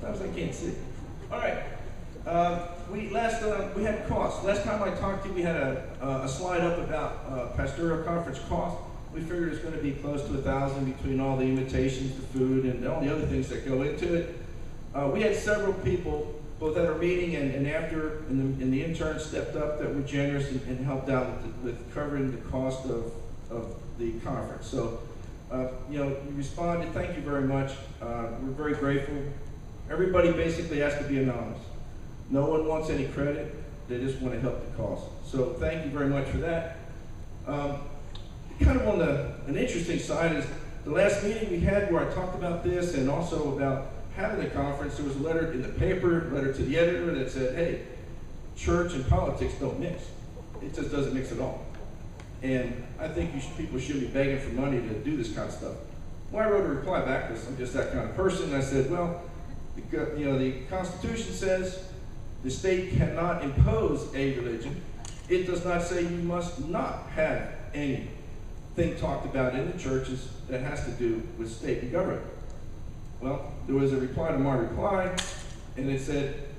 Sometimes I can't see. All right. We had costs. Last time I talked to you, we had a slide up about pastoral conference cost. We figured it's going to be close to $1,000 between all the invitations, the food, and all the other things that go into it. We had several people, both at our meeting and after, and the interns stepped up that were generous and helped out with covering the cost of the conference. So, you responded. Thank you very much. We're very grateful. Everybody basically has to be anonymous. No one wants any credit. They just want to help the cause. So thank you very much for that. Kind of on an interesting side is the last meeting we had where I talked about this and also about having the conference. There was a letter in the paper, letter to the editor that said, hey, church and politics don't mix. It just doesn't mix at all. And I think people should be begging for money to do this kind of stuff. Well, I wrote a reply back because I'm just that kind of person. I said, well, the Constitution says the state cannot impose a religion. It does not say you must not have anything talked about in the churches that has to do with state and government. Well, there was a reply to my reply, and it said,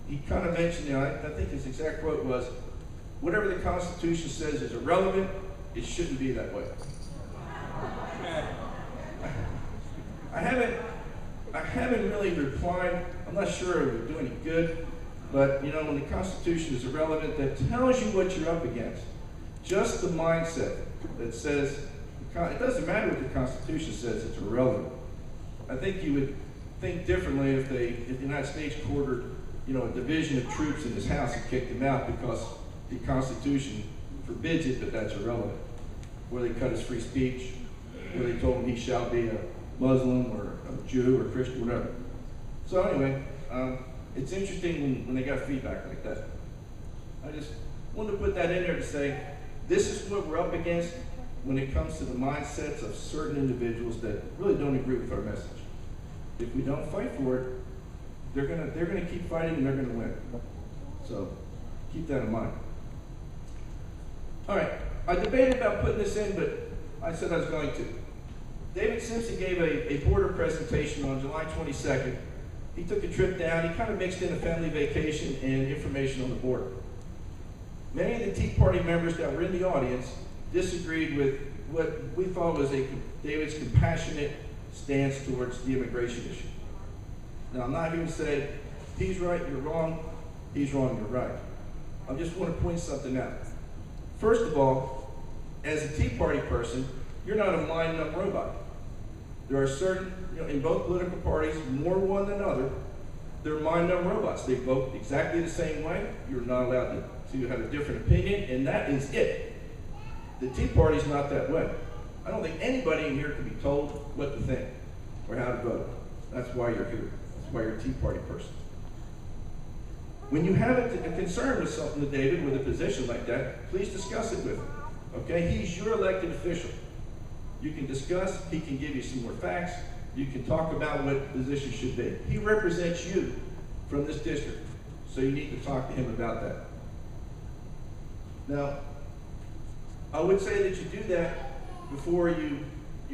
he kind of mentioned, I think his exact quote was, whatever the Constitution says is irrelevant, it shouldn't be that way. I haven't really replied. I'm not sure it would do any good, but when the Constitution is irrelevant, that tells you what you're up against. Just the mindset that says, it doesn't matter what the Constitution says, it's irrelevant. I think you would think differently if the United States quartered, a division of troops in his house and kicked him out because the Constitution forbids it, but that's irrelevant. Where they cut his free speech, where they told him he shall be a Muslim or a Jew or Christian, whatever. So anyway, it's interesting when they got feedback like that. I just wanted to put that in there to say, this is what we're up against when it comes to the mindsets of certain individuals that really don't agree with our message. If we don't fight for it, they're gonna keep fighting and they're gonna win. So keep that in mind. All right, I debated about putting this in, but I said I was going to. David Simpson gave a border presentation on July 22nd. He took a trip down. He kind of mixed in a family vacation and information on the border. Many of the Tea Party members that were in the audience disagreed with what we thought was David's compassionate stance towards the immigration issue. Now, I'm not here to say, he's right, you're wrong, he's wrong, you're right. I just want to point something out. First of all, as a Tea Party person, you're not a mind-numb robot. There are certain, in both political parties, more one than other, they're mind-numb robots. They vote exactly the same way. You're not allowed to have a different opinion, and that is it. The Tea Party's not that way. I don't think anybody in here can be told what to think or how to vote. That's why you're here. That's why you're a Tea Party person. When you have a concern with something with David, with a position like that, please discuss it with him. Okay? He's your elected official. You can discuss, he can give you some more facts, you can talk about what the position should be. He represents you from this district, so you need to talk to him about that. Now, I would say that you do that before you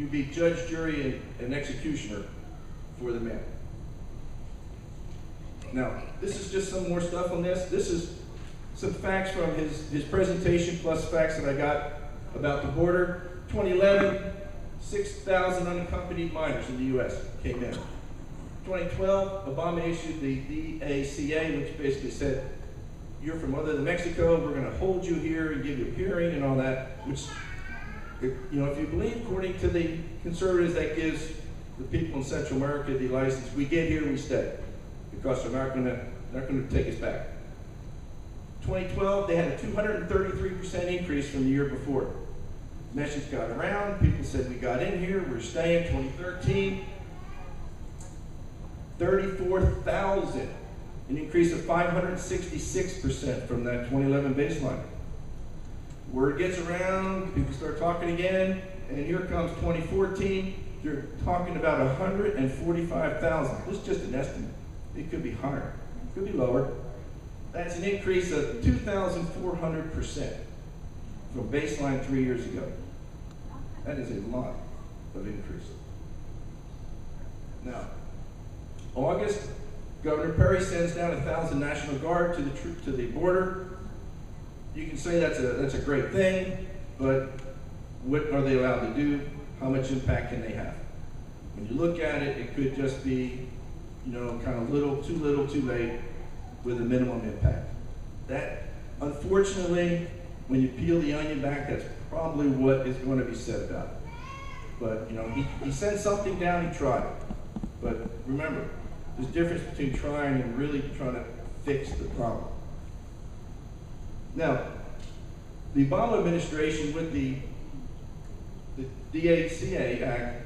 be judge, jury, and executioner for the man. Now, this is just some more stuff on this. This is some facts from his presentation, plus facts that I got about the border. 2011, 6,000 unaccompanied minors in the U.S. came in. 2012, Obama issued the DACA, which basically said, you're from other than Mexico, we're going to hold you here and give you a hearing and all that, which, if you believe, according to the conservatives, that gives the people in Central America the license. We get here, we stay, because they're not going to take us back. 2012, they had a 233% increase from the year before. Message got around, people said we got in here, we're staying. 2013, 34,000, an increase of 566% from that 2011 baseline. Word gets around, people start talking again, and here comes 2014, they're talking about 145,000. This is just an estimate. It could be higher, it could be lower. That's an increase of 2,400%. from baseline 3 years ago. That is a lot of increase. Now, August, Governor Perry sends down 1,000 National Guard to the border. You can say that's a great thing, but what are they allowed to do? How much impact can they have? When you look at it, it could just be, kind of little, too late, with a minimum impact. That, unfortunately, when you peel the onion back, that's probably what is going to be said about it. But, he sent something down, he tried. But remember, there's a difference between trying and really trying to fix the problem. Now, the Obama administration with the DHCA Act,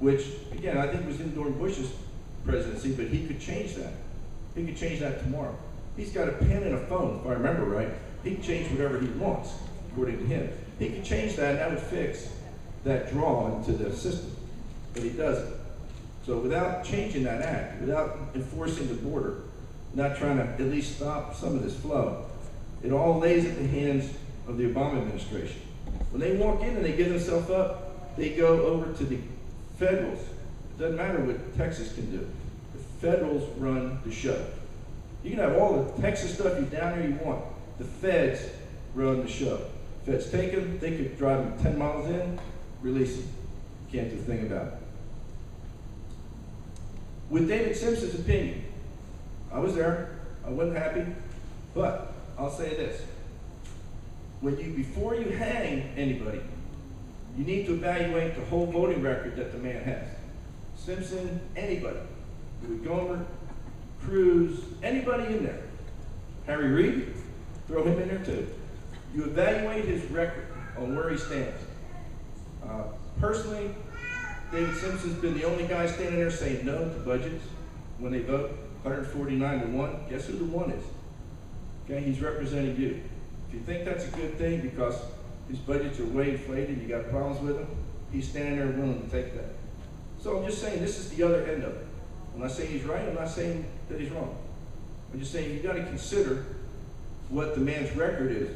which, again, I think was in during Bush's presidency, but he could change that. He could change that tomorrow. He's got a pen and a phone, if I remember right. He can change whatever he wants, according to him. He could change that, and that would fix that draw into the system, but he doesn't. So without changing that act, without enforcing the border, not trying to at least stop some of this flow, it all lays at the hands of the Obama administration. When they walk in and they give themselves up, they go over to the federals. It doesn't matter what Texas can do. The federals run the show. You can have all the Texas stuff down there you want. The feds run the show. Feds take them, they could drive them 10 miles in, release them. Can't do a thing about it. With David Simpson's opinion, I was there, I wasn't happy, but I'll say this. Before you hang anybody, you need to evaluate the whole voting record that the man has. Simpson, anybody. Gomer, Cruz, anybody in there. Harry Reid, throw him in there too. You evaluate his record on where he stands. Personally, David Simpson's been the only guy standing there saying no to budgets when they vote, 149 to 1. Guess who the one is? Okay, he's representing you. If you think that's a good thing because his budgets are way inflated, you got problems with him, he's standing there willing to take that. So I'm just saying this is the other end of it. I'm not saying he's right, I'm not saying that he's wrong. I'm just saying you've got to consider what the man's record is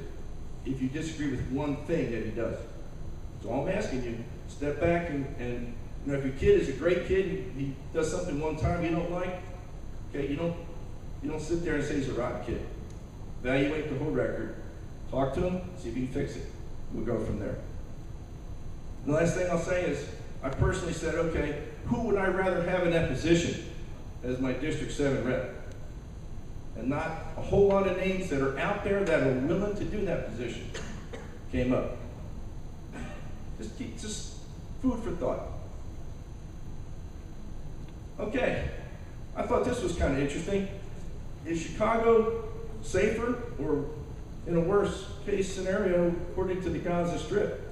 if you disagree with one thing that he does. So I'm asking you, step back and if your kid is a great kid, he does something one time you don't like, okay, you don't sit there and say he's a rotten kid. Evaluate the whole record, talk to him, see if you can fix it. We'll go from there. The last thing I'll say is, I personally said, okay, who would I rather have in that position as my District 7 rep? And not a whole lot of names that are out there that are willing to do that position came up. Just food for thought. Okay, I thought this was kind of interesting. Is Chicago safer or in a worse case scenario according to the Gaza Strip?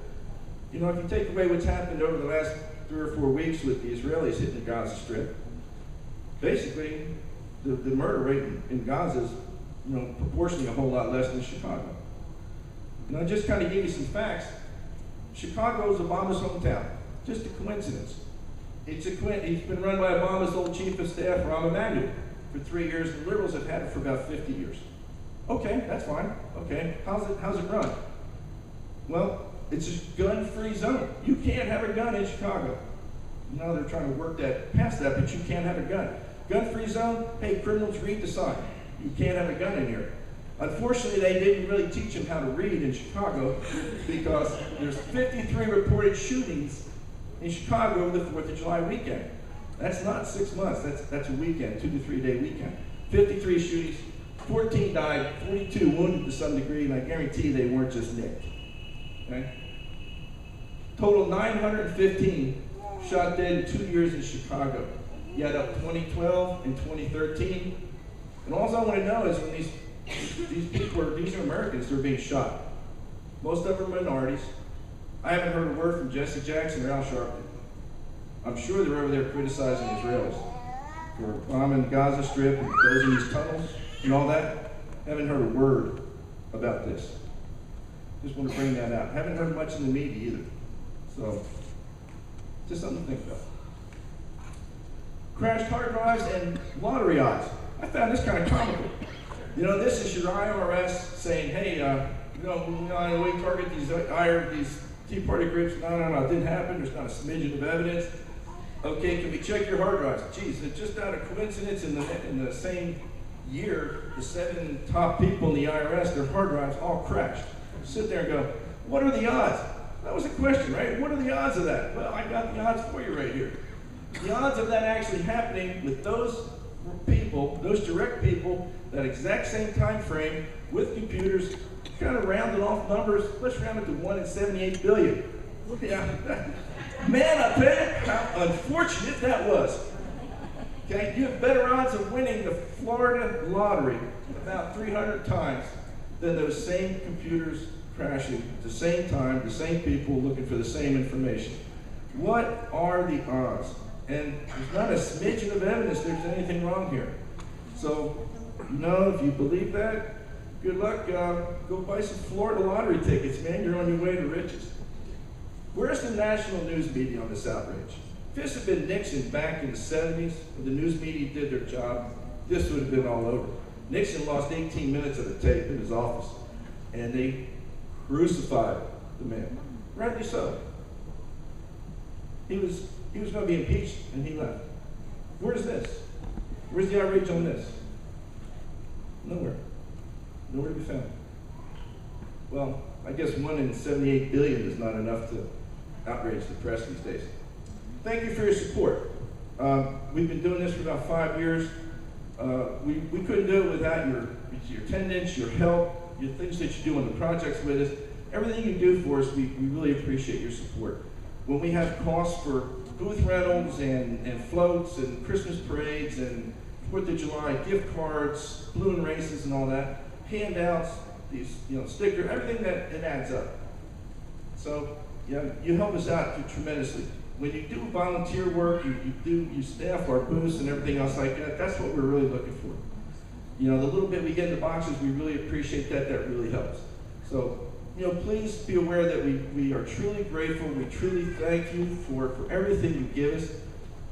If you take away what's happened over the last 3 or 4 weeks with the Israelis hitting the Gaza Strip, basically the murder rate in Gaza is proportionally a whole lot less than Chicago. And I'll just kind of give you some facts. Chicago is Obama's hometown. Just a coincidence. It's been run by Obama's old chief of staff, Rahm Emanuel, for 3 years. The liberals have had it for about 50 years. Okay, that's fine. Okay, how's it run? Well, it's a gun-free zone. You can't have a gun in Chicago. Now they're trying to work past that, but you can't have a gun. Gun-free zone, hey, criminals, read the sign. You can't have a gun in here. Unfortunately, they didn't really teach them how to read in Chicago because there's 53 reported shootings in Chicago over the 4th of July weekend. That's not 6 months, that's a weekend, 2 to 3 day weekend. 53 shootings, 14 died, 42 wounded to some degree, and I guarantee they weren't just nicked. Okay? Total 915 shot dead in 2 years in Chicago. You had up 2012 and 2013. And all I want to know is when these are Americans that are being shot. Most of them are minorities. I haven't heard a word from Jesse Jackson or Al Sharpton. I'm sure they're over there criticizing Israelis for bombing the Gaza Strip and closing these tunnels and all that. Haven't heard a word about this. Just want to bring that out. Haven't heard much in the media either. So, just something to think about. Crashed hard drives and lottery odds. I found this kind of comical. This is your IRS saying, hey, we target these Tea Party groups. No, it didn't happen. There's not a smidgen of evidence. Okay, can we check your hard drives? Geez, it's just out of coincidence in the same year, the 7 top people in the IRS, their hard drives all crashed. Sit there and go, what are the odds? That was a question, right? What are the odds of that? Well, I got the odds for you right here. The odds of that actually happening with those people, those direct people, that exact same time frame with computers, kind of rounded off numbers, let's round it to 1 in 78 billion. Yeah. Man, I tell you how unfortunate that was. Okay, you have better odds of winning the Florida lottery about 300 times than those same computers crashing at the same time, the same people looking for the same information. What are the odds? And there's not a smidgen of evidence there's anything wrong here. So, no, if you believe that, good luck. Go buy some Florida lottery tickets, man. You're on your way to riches. Where's the national news media on this outrage? If this had been Nixon back in the 70s, when the news media did their job, this would have been all over. Nixon lost 18 minutes of the tape in his office, and they crucified the man. Rightly so. He was going to be impeached, and he left. Where's this? Where's the outrage on this? Nowhere. Nowhere to be found. Well, I guess 1 in 78 billion is not enough to outrage the press these days. Thank you for your support. We've been doing this for about 5 years. We couldn't do it without your attendance, your help, your things that you do on the projects with us. Everything you do for us, we really appreciate your support. When we have costs for booth rentals and floats and Christmas parades and 4th of July gift cards, balloon races and all that, handouts, these stickers, everything that it adds up. So you help us out tremendously. When you do volunteer work, you staff our booths and everything else like that, that's what we're really looking for. The little bit we get in the boxes, we really appreciate that. That really helps. So, please be aware that we are truly grateful. We truly thank you for everything you give us.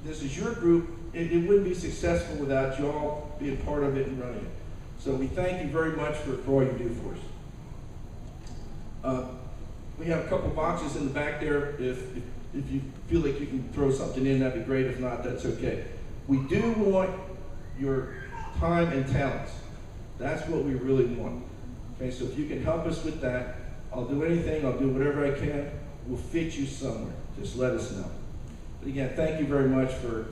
This is your group. It wouldn't be successful without you all being part of it and running it. So we thank you very much for all you do for us. We have a couple boxes in the back there. If you feel like you can throw something in, that'd be great. If not, that's okay. We do want your time and talents. That's what we really want. Okay, so if you can help us with that, I'll do anything. I'll do whatever I can. We'll fit you somewhere. Just let us know. But again, thank you very much for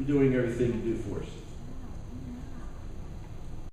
doing everything you do for us.